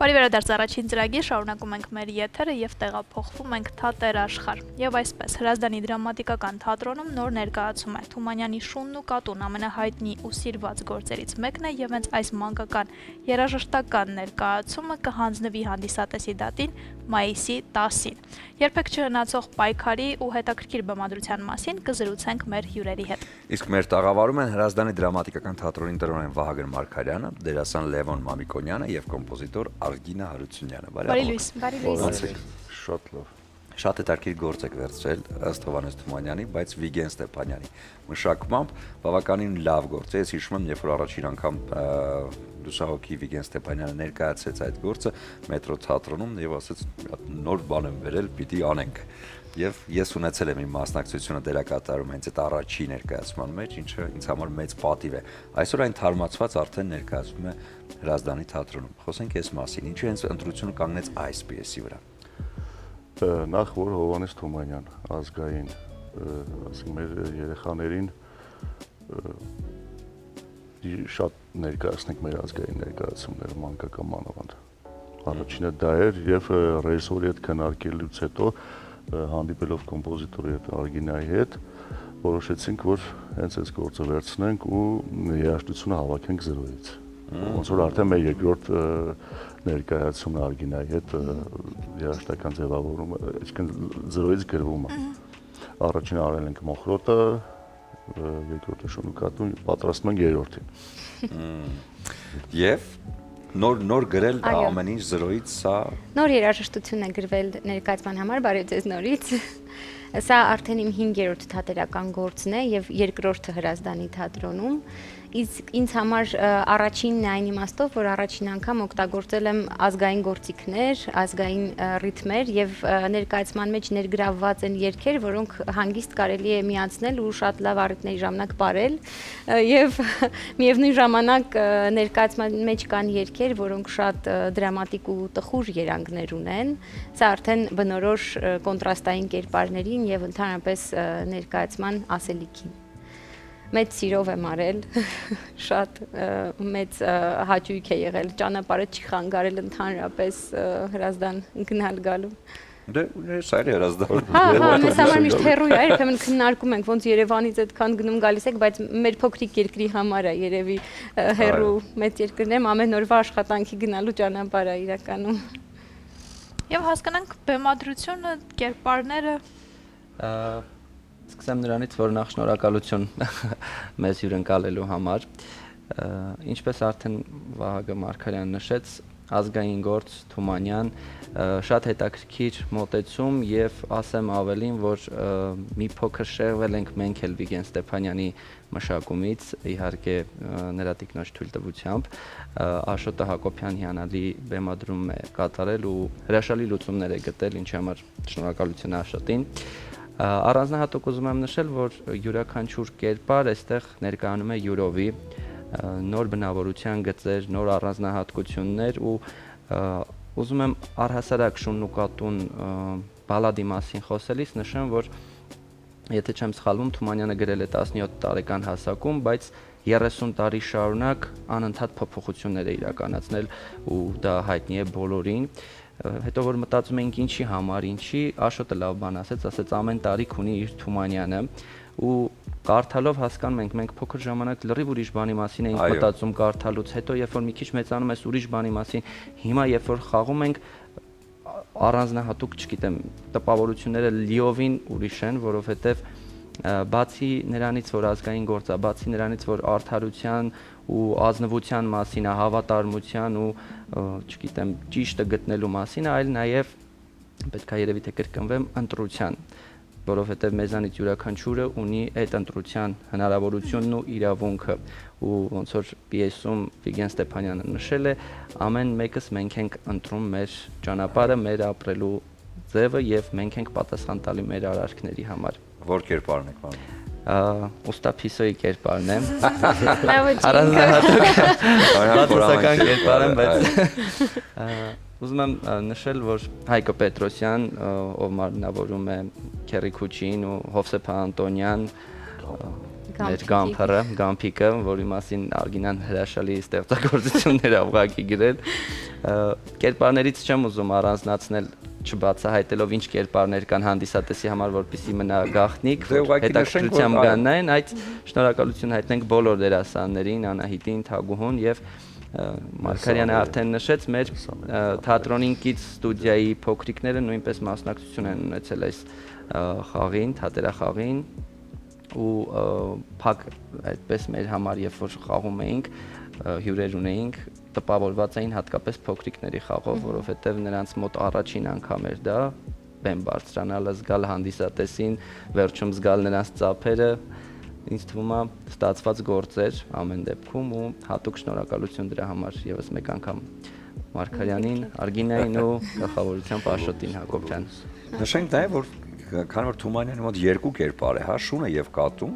Բարի վերադարձ առաջին ծրագիր, շարունակում ենք մեր եթերը եւ տեղափոխվում ենք Թատեր աշխարհ։ Եվ այսպես, Հրազդանի դրամատիկական թատրոնում նոր ներկայացում է Թումանյանի Շունն ու կատուն ամենահայտնի ու սիրված գործերից մեկն է եւ հենց այս մանկական երաժշտական ներկայացումը կհանձնվի հանդիսատեսի դատին մայիսի 10-ին։ Երբեք չհնացող պայքարի ու հետաքրքիր բեմադրության մասին կզրուցենք մեր հյուրերի հետ։ Իսկ մեր տաղավարում են Հրազդանի դրամատիկական թատրոնի տնօրեն Վահագն Մարգարյանը, դերասան Լևոն Մամիկոնյանը եւ կոմպոզիտոր Արգինա Հարությունյանը։ Բարի լույս, բարի լույս։ Շատ լավ։ Շատ հետաքրքիր գործ եք վերցրել ըստ Հովհաննես Թումանյանի, բայց Վիգեն Ստեփանյանի մշակմամբ բավականին լավ գործ է։ Ես հիշում եմ, երբ որ առաջին անգամ լուսահոգի Վիգեն Ստեփանյանը ներկայացրեց այդ գործը մետրո թատրոնում եւ ասաց նոր բան եմ վերել, պիտի անենք։ Եվ ես ունեցել եմ իմ մասնակցությունը դերակատարում հենց այդ առաջի ներկայացման մեջ, ինչը ինձ համար մեծ պատիվ է։ Այսօր այն թարմացված արդեն ներկայացվում է Հրազդանի թատրոնում։ Խոսենք այս մասին, ինչու հենց ընտրությունը կանգնեց այս պիեսի վրա։ Նախ որ Հովհաննես Թումանյան ազգային, ասենք մեր երեխաներին շատ ներկայացնենք մեր ազգային ներկայացումները մանկական մանավանդ։ Առաջինը դա էր եւ ռեժիսորի հետ քննարկելուց հետո հանդիպելով կոմպոզիտորի հետ Արգինայի հետ որոշեցինք, որ հենց այս գործը վերցնենք ու երաժշտությունը հավաքենք զրոյից։ Ոնց որ արդեն մեր երկրորդ ներկայացումն Արգինայի հետ երաժշտական ձևավորումը, այսինքն զրոյից գրվում է։ Առաջինը արել ենք Մոխրոտը, երկրորդը Շունն ու կատուն, պատրաստում ենք երրորդին։ Եվ նոր գրել ամեն ինչ զրոյից, սա նոր երաժշտություն է գրվել ներկայացման համար, բարև ձեզ նորից։ Սա արդեն իմ 5-րդ թատերական գործն է եւ երկրորդը Հրազդանի թատրոնում։ Իսկ ինձ համար առաջինն է այն իմաստով, որ առաջին անգամ օգտագործել եմ ազգային գործիքներ, ազգային ռիթմեր եւ ներկայացման մեջ ներգրավված են երգեր, որոնք հանգիստ կարելի է միացնել ու շատ լավ առիթների ժամանակ ապրել եւ միևնույն ժամանակ ներկայացման մեջ կան երգեր, որոնք շատ դրամատիկ ու տխուր երանգներ ունեն։ Սա արդեն բնորոշ կոնտրաստային կերպարներին եւ ընդհանրապես ներկայացման ասելիքին։ Մեծ սիրով եմ արել, շատ մեծ հաճույք է եղել, ճանապարհը չի խանգարել ընդհանրապես Հրազդան գնալ գալու։ Դե սա է Հրազդան։ Հա, մեզ համար միշտ հեռու է, երբեմն քննարկում ենք ոնց Երևանից այդքան գնում գալիս եք, բայց մեր փոքրիկ երկրի համար է երևի հեռու մեծ երկրն եմ, ամեն օրվա աշխատանքի գնալու ճանապարհը իրականում։ Եվ հասկանանք բեմադրությունը, կերպարները Սկսեմ նրանից, որ նախ շնորհակալություն մեզ հյուրընկալելու համար։ Ինչպես արդեն Վահագն Մարգարյանը նշեց, ազգային գործ Թումանյան, շատ հետաքրքիր մոտեցում եւ ասեմ ավելին, որ մի փոքր շեղվել ենք մենք էլ Վիգեն Ստեփանյանի մշակումից, իհարկե նրա տիկնոջ թույլտվությամբ, Աշոտը Հակոբյան հիանալի բեմադրում է կատարել ու հրաշալի լուծումներ է գտել, ինչի համար շնորհակալություն Աշոտին։ Առանձնահատուկ ուզում եմ նշել, որ յուրաքանչյուր կերպար այստեղ ներկայանում է յուրովի, նոր բնավորության գծեր, նոր առանձնահատկություններ ու ուզում եմ առհասարակ Շունն ու կատուն բալադի մասին խոսելիս նշեմ, որ եթե չեմ սխալվում, Թումանյանը գրել է 17 տարեկան հասակում, բայց 30 տարի շարունակ անընդհատ փոփոխություններ է իրականացնել ու դա հայտնի է բոլորին։ Հետո որ մտածում ենք ինչի համար, ինչի, Աշոտը լավ բան ասեց ամեն տարիք ունի իր Թումանյանը ու կարդալով հասկանում ենք, մենք փոքր ժամանակ լրիվ ուրիշ բանի մասին էինք մտածում կարդալուց, հետո երբ որ մի քիչ մեծանում ես ուրիշ բանի մասին, հիմա երբ որ խաղում ենք առանձնահատուկ, չգիտեմ, տպավորությունները լիովին ուրիշ են, որովհետև բացի նրանից, որ ազգային գործ է, բացի նրանից, որ արդարության ու ազնվության մասին է, հավատարմության ու, չգիտեմ, ճիշտը գտնելու մասին է, այլ նաև պետք է երևի թե կրկնվեմ ընտրության, որովհետև մեզանից յուրաքանչյուրը ունի այդ ընտրության հնարավորությունն ու իրավունքը ու ոնց որ պիեսում Վիգեն Ստեփանյանը նշել է, ամեն մեկս մենք ենք ընտրում մեր ճանապարհը, մեր ապրելու ձևը եւ մենք ենք պատասխան տալի մեր արարքների համար։ Որ կերպարն եք մանում։ Ուստա Փիսոյի կերպարն եմ։ Առանձնահատուկ բացասական կերպար եմ, բայց ուզում եմ նշել, որ Հայկո Պետրոսյան, ով մարմնավորում է Քերի Քուչին ու Հովսեփ Անտոնյան, մեր Գամփիկը, որի մասին Արգինան հրաշալի ստեղծագործություններ ա ուղղակի գրել։ Կերպարներից չեմ ուզում առանձնացնել չբացահայտելով ինչ կերպարներ կան հանդիսատեսի համար, որպեսզի մնա գաղտնիք, հետաքրքրությամբ գաննային, այդ շնորհակալություն հայտնենք բոլոր դերասաններին, Անահիտին, Թագուհուն եւ Մարգարյանը արդեն նշեց, մեր թատրոնին կից ստուդիայի փոքրիկները նույնպես մասնակցություն են ունեցել այս խաղին, թատերախաղին ու փակ այդպես մեր համար երբ որ խաղում էինք, հյուրեր ունեինք, տպավորված էին հատկապես փոքրիկների խաղով, որովհետև նրանց մոտ առաջին անգամ էր դա բեմ բարձրանալը, զգալ հանդիսատեսին, վերջում զգալ նրանց ծափերը, ինձ թվում է ստացված գործ էր ամեն դեպքում ու հատուկ շնորհակալություն դրա համար եւս մեկ անգամ Մարգարյանին, Արգինային ու գլխավորությամբ Աշոտին Հակոբյան։ Նշենք նաև որ քանի որ Թումանյանի մոտ երկու կերպար է, հա, Շունը եւ Կատուն,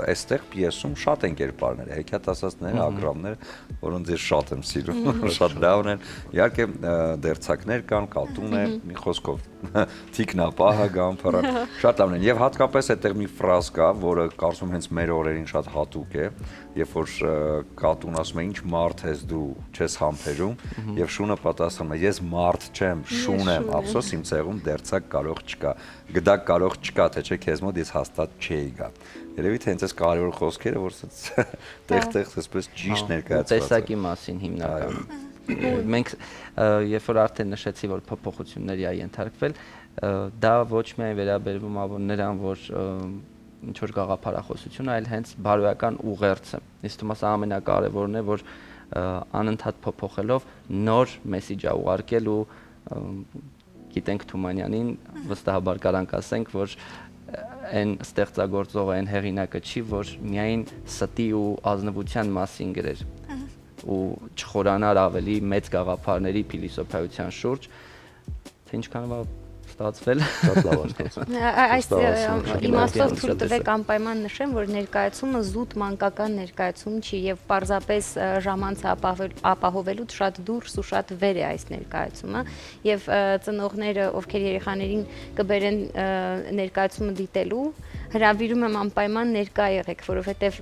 այստեղ պիեսում շատ են կերպարները, հեքիաթասացները, ագրավները, որոնց ես շատ եմ սիրում, շատ լավն են։ Իհարկե դերձակներ կան, Կատուն է, մի խոսքով Թիկնապահը, Գամփարը, շատ լավն են։ Եվ հատկապես այդտեղ մի ֆրազ կա, որը կարծում հենց մեր օրերին շատ հատուկ է, երբ որ Կատուն ասում է, ինչ մարդ ես դու, չես համբերում, եւ Շունը պատասխանում է, ես մարդ չեմ, Շուն եմ, ափսոս իմ ցեղում դերձակ կարող չկա, գդակ կարող չկա, թե չէ քեզ մոտ ես հաստատ չէի գա։ Երևի թե հենց այս կարևոր խոսքերը, որ տեղ-տեղ այսպես ճիշտ ներկայացված են։ Տեսակի մասին հիմնականում։ Մենք երբ որ արդեն նշեցի, որ փոփոխությունների ա ենթարկվել, դա ոչ միայն վերաբերվում է նրան, որ ինչ որ գաղափարախոսություն, այլ հենց բարոյական ուղերձը։ Իսկ թվում է սա ամենակարևորն է, որ անընդհատ փոփոխելով նոր մեսիջ ա ուղարկել ու գիտենք Թումանյանին, վստահաբար կարանք ասենք, որ այն ստեղծագործողը, այն հեղինակը չի, որ միայն ստի ու ազնվության մասին գրեր ու չխորանար ավելի մեծ գաղափարների փիլիսոփայության շուրջ, թե ինչքանով ստացվել։ Շատ լավ ստացվել։ Այս իմաստով թույլ տվեք անպայման նշեմ, որ ներկայացումը զուտ մանկական ներկայացում չի եւ պարզապես ժամանցը ապահովելու շատ դուրս ու շատ վեր է այս ներկայացումը եւ ծնողները, ովքեր երեխաներին կբերեն ներկայացումը դիտելու, հրավիրում եմ անպայման ներկա եղեք, որովհետեւ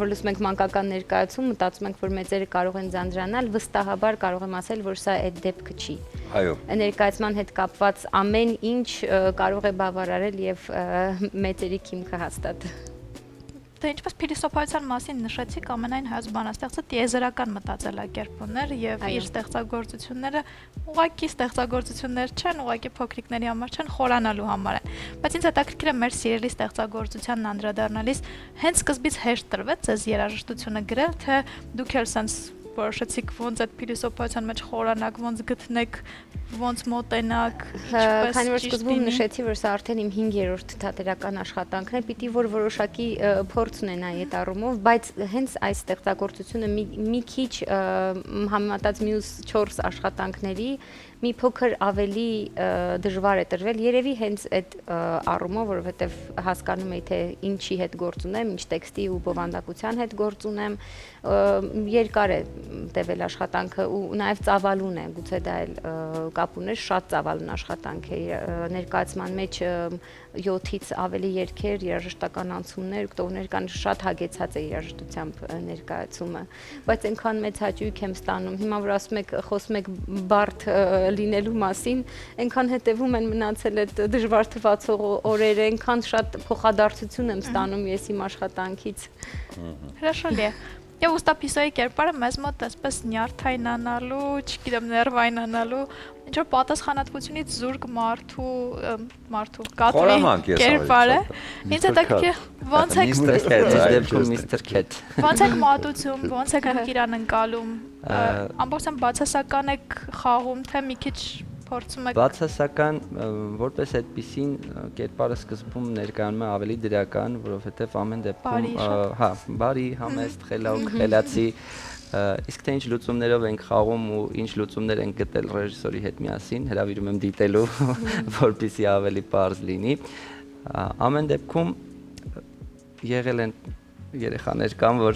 որ լսում ենք մանկական ներկայացում, մտածում ենք, որ մեծերը կարող են ձանձրանալ, վստահաբար կարող եմ ասել, որ սա այդ դեպքը չի։ Այո։ Ներկայացման հետ կապված ամեն ինչ կարող է բավարարել եւ մեծերի քիմքը հաստատ։ Դե ինչպես փիլիսոփայության մասին նշեցիք, ամենայն հայոց բանաստեղծը տիեզերական մտածելակերպ ուներ եւ իր ստեղծագործությունները ուղղակի ստեղծագործություններ չեն, ուղղակի փոքրիկների համար չեն, խորանալու համար են։ Բայց ինձ հետաքրքիր է մեր սիրելի ստեղծագործությանն անդրադառնալիս հենց սկզբից հեշտ տրվեց ձեզ երաժշտությունը գրել, թե դուք էլ sense որոշեցիք ոնց այդ փիլիսոփայության մեջ խորանաք, ոնց գտնեք, ոնց մոտենաք, ինչպես քանի որ սկզբում նշեցի, որ սա արդեն իմ 5-րդ թատերական աշխատանքն է, պիտի որ որոշակի փորձ ունենայի այդ առումով, բայց հենց այս ստեղծագործությունը մի քիչ համեմատած մյուս 4 աշխատանքների մի փոքր ավելի դժվար է տրվել, երևի հենց այդ առումով, որովհետև հասկանում եի, թե ինչի հետ գործ ունեմ, ինչ տեքստի ու բովանդակության հետ գործ ունեմ, երկար է տևել աշխատանքը ու նաև ծավալուն է, գուցե դա էլ կապ ուներ, շատ ծավալուն աշխատանք է, ներկայացման մեջ 7-ից ավելի երգեր, երաժշտական անցումներ, կտորներ կան, շատ հագեցած է երաժշտությամբ ներկայացումը, բայց այնքան մեծ հաճույք եմ ստանում, հիմա որ ասում եք, խոսում եք բարդ լինելու մասին, այնքան հետևում են մնացել այդ դժվար թվացող օրերը, այնքան շատ փոխադարձություն եմ ստանում ես իմ աշխատանքից։ Հրաշալի է։ Եվ ուստապիսոյի կերպարը մեզ մոտ այսպես նյարդայնանալու, չգիտեմ, ներվայնանալու, ինչ որ պատասխանատվությունից զուրկ մարդու կատուի կերպար է։ Ինձ հետաքրքիր ոնց եք մատուցում, ոնց եք իրան ընկալում, ամբողջությամբ բացասական եք խաղում, թե մի քիչ փորձում եք։ Բացասական, որպես այդպիսին կերպարը սկզբում ներկայանում է ավելի դրական, որովհետև ամեն դեպքում, հա, բարի, համեստ, խելոք, խելացի, իսկ թե ինչ լուծումներով ենք խաղում ու ինչ լուծումներ ենք գտել ռեժիսորի հետ միասին, հրավիրում եմ դիտելու, որպեսզի ավելի պարզ լինի։ Ամեն դեպքում եղել են երեխաներ կան, որ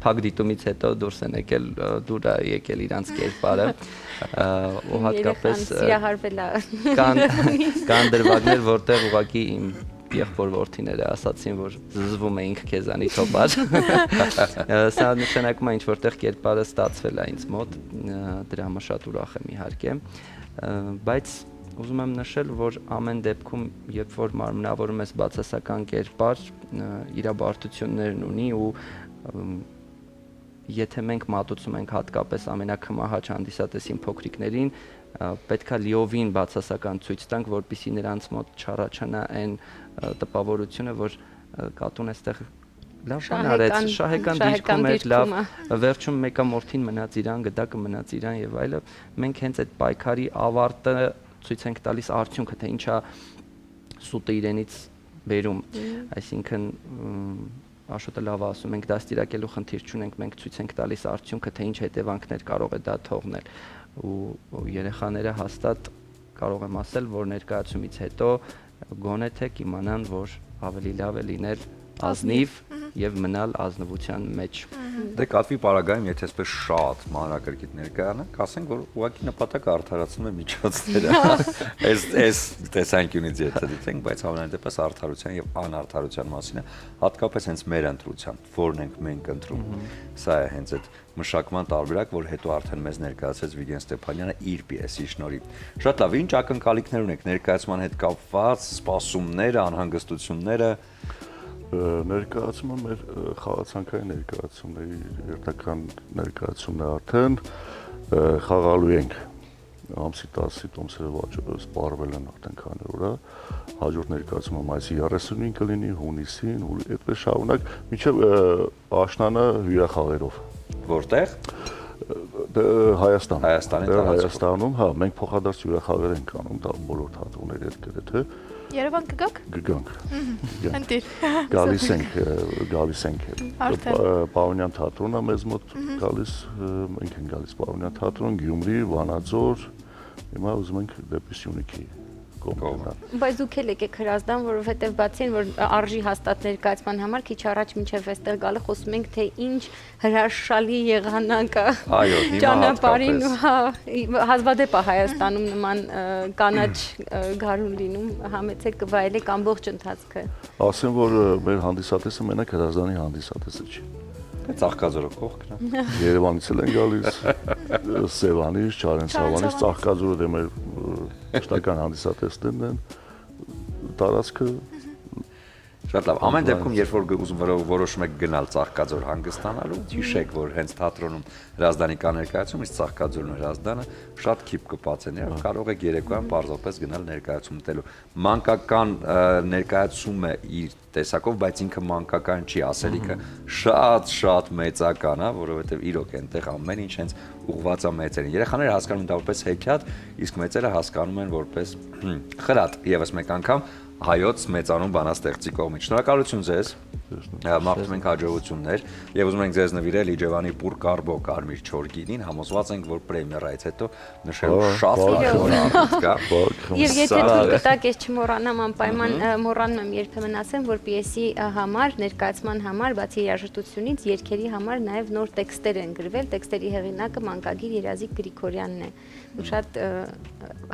փակ դիտումից հետո դուրս են եկել, դուր է եկել իրանց կերպարը ու հատկապես կան դրվագներ, որտեղ ուղղակի իմ եղբոր որդիները ասացին, որ զզվում էինք քեզանից հոբար։ Սա նշանակում է ինչ որտեղ կերպարը ստացվել է ինձ մոտ, դրա համար շատ ուրախ եմ իհարկե, բայց ուզում եմ նշել, որ ամեն դեպքում, երբ որ մարմնավորում ես բացասական կերպար, իր բարդություններն ունի ու եթե մենք մատուցում ենք հատկապես ամենակմահաճ հանդիսատեսին փոքրիկներին, պետքա լիովին բացասական ցույց տանք, որպեսզի նրանց մոտ չառաջանա այն տպավորությունը, որ կատուն էստեղ լավ բան արեց, շահեկան դիրքում էր, լավ, վերջում մեկը մորթին մնաց իրան, գդակը մնաց իրան եւ այլը։ Մենք հենց այդ պայքարի ավարտը ցույց ենք տալիս արդյունքը, թե ինչա սուտը իրենից բերում, այսինքն Աշոտը լավ ասում, մենք դաստիարակելու խնդիր չունենք, մենք ցույց ենք տալիս արդյունքը, թե ինչ հետևանքներ կարող է դա թողնել ու երեխաները հաստատ կարող եմ ասել, որ ներկայացումից հետո գոնե թե կիմանան, որ ավելի լավ է լինել ազնիվ եւ մնալ ազնվության մեջ։ Դե կատվի պարագայում, եթե այսպես շատ մանրակրկիտ ներկայանա, կասենք, որ ուղղակի նպատակը արդարացնում է միջոցները։ Այս տեսանկյունից եթե դիտենք, բայց համենայն դեպս արդարության եւ անարդարության մասին է, հատկապես հենց մեր ընտրության, որն ենք մենք ընտրում։ Սա է հենց այդ մշակման տարբերակ, որ հետո արդեն մեզ ներկայացրեց Վիգեն Ստեփանյանը իր պիեսի շնորհիվ։ Շատ լավ, ինչ ակնկալիքներ ունեք ներկայացման հետ կապված, սպասումները, անհանգստությունները։ Ներկայացումը մեր խաղացանկային ներկայացումների երթական ներկայացումն է արդեն խաղալու ենք ամսի 10-ի տոմսերը սպառվել են արդեն քանի օր է հաջորդ ներկայացումը մայիսի 30-ին կլինի հունիսին ու այդպես շարունակ մինչև աշնանը հյուրախաղերով Որտեղ Հայաստանում հա մենք փոխադարձ հյուրախաղեր ենք անում դա բոլոր թատրոնների հետ գրեթե Երևան կգաք։ Գգանք։ Ընտիր։ Գալիս ենք։ Պաունյան թատրոնն է մեզ մոտ գալիս, մենք ենք գալիս Պաունյան թատրոն, Գյումրի, Վանաձոր, հիմա ուզում ենք դեպի Սյունիքի կողմը։ Բայց դուք էլ եկեք հրազդան, որովհետև բացի այն, որ արժի հաստատ ներկայացման համար քիչ առաջ մինչև այստեղ գալը խոսում ենք, թե ինչ հրաշալի եղանակ է։ Այո, հիմա ճանապարհին ու հա հազվադեպ է Հայաստանում նման կանաչ գարուն լինում, համեցեք կվայելեք ամբողջ ընթացքը։ Ասեմ, որ մեր հանդիսատեսը մենակ հրազդանի հանդիսատեսը չի։ Ծաղկաձորը կողքն է։ Երևանից էլ են գալիս, Սևանից, Չարենցավանից, Ծաղկաձորը դե մեր շտական հանդիսատեսներն են, տարածքը Շատ լավ։ Ամեն դեպքում, երբ որ ուզում որոշում եք գնալ Ծաղկաձոր հանգստանալու, հիշեք, որ հենց թատրոնում հրազդանի կա ներկայացում, իսկ Ծաղկաձորն ու հրազդանը շատ քիփ կպած են, եւ կարող եք երեկոյան պարզապես գնալ ներկայացում տելու։ Մանկական ներկայացումը իր տեսակով, բայց ինքը մանկական չի, ասելիքը շատ մեծական է, որովհետեւ իրոք այնտեղ ամեն ինչ հենց ուղղված է մեծերին։ Երեխաները հասկանում են դա որպես հեքիաթ, իսկ մեծերը հասկանում են որպես խրատ։ Եվս մեկ անգամ հայոց մեծանուն բանաստեղծի կողմից։ Շնորհակալություն ձեզ։ Մաղթում ենք հաջողություններ եւ ուզում ենք ձեզ նվիրել Իջևանի Պուր Կարբո Կարմիր Չորգինին, համոզված ենք, որ պրեմիերայից հետո նշելու շատ լավ կա։ Եվ եթե դուք տակ ես չմոռանամ անպայման մոռանում եմ երբեմն ասեմ, որ պիեսի համար, ներկայացման համար, բացի երաժշտությունից, երգերի համար նաեւ նոր տեքստեր են գրվել, տեքստերի հեղինակը մանկագիր Երազիկ Գրիգորյանն է։ Ու շատ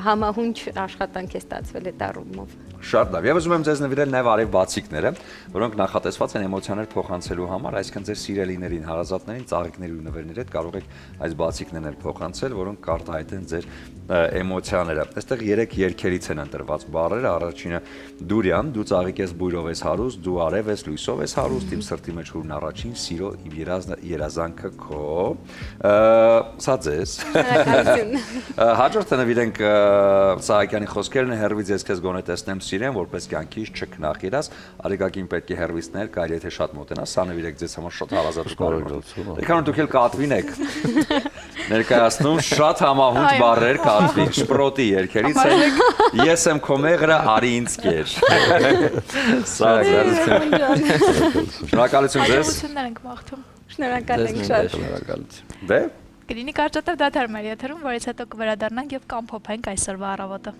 համահունչ աշխատանք է ստացվել այդ առումով։ Շատ լավ։ Եվ ուզում եմ ձեզ նվիրել նաև արև բացիկները, որոնք նախատեսված են էմոցիաներ փոխանցելու համար, այսինքն ձեր սիրելիներին, հարազատներին, ծաղիկների ու նվերների հետ կարող եք այս բացիկներն էլ փոխանցել, որոնք կարտահայտեն ձեր էմոցիաները։ Այստեղ 3 երգերից են ընտրված բառերը, առաջինը Դուրյան, դու ծաղիկ ես բույրով ես հարուստ, դու արև ես լույսով ես հարուստ, իմ սրտի մեջ հուրն առաջին, սիրո իմ երազանքը քո։ Սա ձեզ։ Հաջորդը նվիրենք Սահակյանի խոսքերն են, հերվից ես քեզ գոնե տեսնեմ սիրեմ, որպես կյանքից չքնախիրած, Արեգակին պետք է հերվիսներ, կարելի եթե շատ մոտենաս, սա նվիրեք ձեզ համար շատ հարազատ ու կարևոր։ Եկան դուք էլ կատվին եք ներկայացնում շատ համահունչ բառեր կատվի, շպրոտի երգերից են, ես եմ քո մեղրը, արի ինձ կեր։ Սա շնորհակալություն ձեզ։ Հաջողություններ ենք մաղթում։ Շնորհակալ ենք շատ։ Շնորհակալություն։ Դե Կլինի կարճատև դադար մեր եթերում, որից հետո կվերադառնանք եւ կամփոփենք այսօրվա առավոտը։